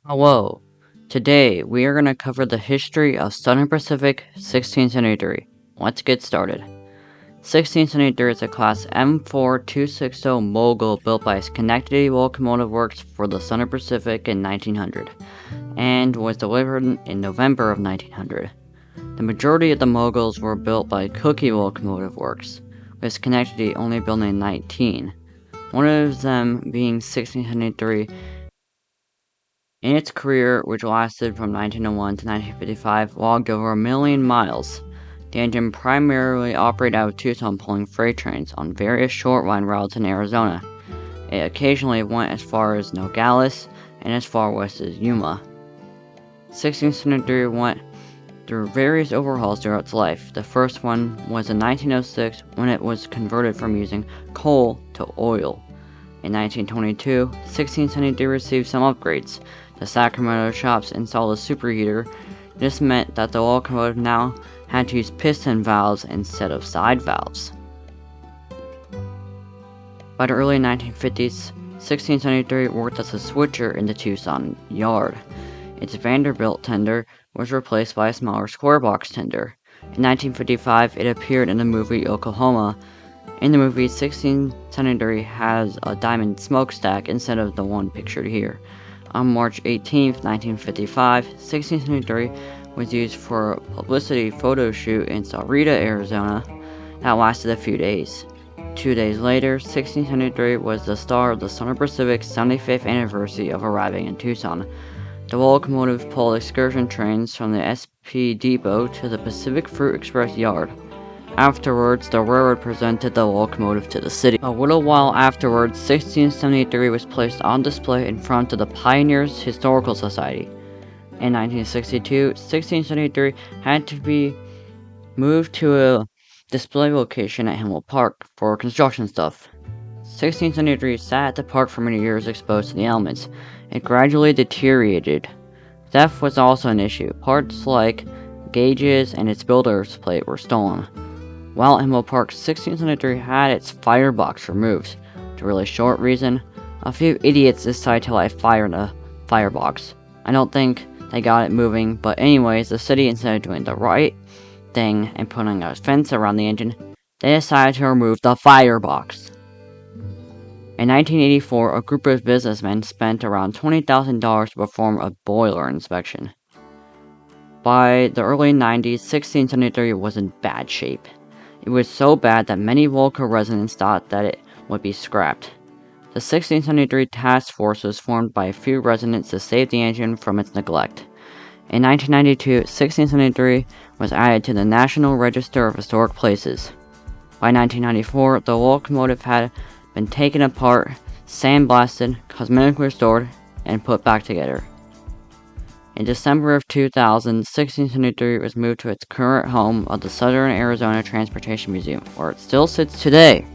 Hello. Today we are going to cover the history of Southern Pacific 1673. Let's get started. 1673 is a Class M4260 Mogul built by Schenectady Locomotive Works for the Southern Pacific in 1900 and was delivered in November of 1900. The majority of the Moguls were built by Cookie Locomotive Works, with Schenectady only building 19, one of them being 1673. In its career, which lasted from 1901 to 1955, logged over 1,000,000 miles. The engine primarily operated out of Tucson, pulling freight trains on various short line routes in Arizona. It occasionally went as far as Nogales and as far west as Yuma. 1673 went through various overhauls throughout its life. The first one was in 1906 when it was converted from using coal to oil. In 1922, 1673 received some upgrades. The Sacramento shops installed a superheater. This meant that the locomotive now had to use piston valves instead of side valves. By the early 1950s, 1673 worked as a switcher in the Tucson yard. Its Vanderbilt tender was replaced by a smaller square box tender. In 1955, it appeared in the movie Oklahoma. In the movie, 1673 has a diamond smokestack instead of the one pictured here. On March 18, 1955, 1673 was used for a publicity photo shoot in Sahuarita, Arizona that lasted a few days. 2 days later, 1673 was the star of the Southern Pacific's 75th anniversary of arriving in Tucson. The locomotive pulled excursion trains from the SP Depot to the Pacific Fruit Express yard. Afterwards, the railroad presented the locomotive to the city. A little while afterwards, 1673 was placed on display in front of the Pioneers Historical Society. In 1962, 1673 had to be moved to a display location at Himmel Park for construction stuff. 1673 sat at the park for many years exposed to the elements. It gradually deteriorated. Theft was also an issue. Parts like gauges and its builder's plate were stolen. While at Himmel Park, 1673 had its firebox removed. The really short reason, a few idiots decided to light fire in the firebox. I don't think they got it moving, but anyways, the city, instead of doing the right thing and putting a fence around the engine, they decided to remove the firebox. In 1984, a group of businessmen spent around $20,000 to perform a boiler inspection. By the early 90s, 1673 was in bad shape. It was so bad that many local residents thought that it would be scrapped. The 1673 task force was formed by a few residents to save the engine from its neglect. In 1992, 1673 was added to the National Register of Historic Places. By 1994, the locomotive had been taken apart, sandblasted, cosmetically restored, and put back together. In December of 2000, 1673 was moved to its current home of the Southern Arizona Transportation Museum, where it still sits today.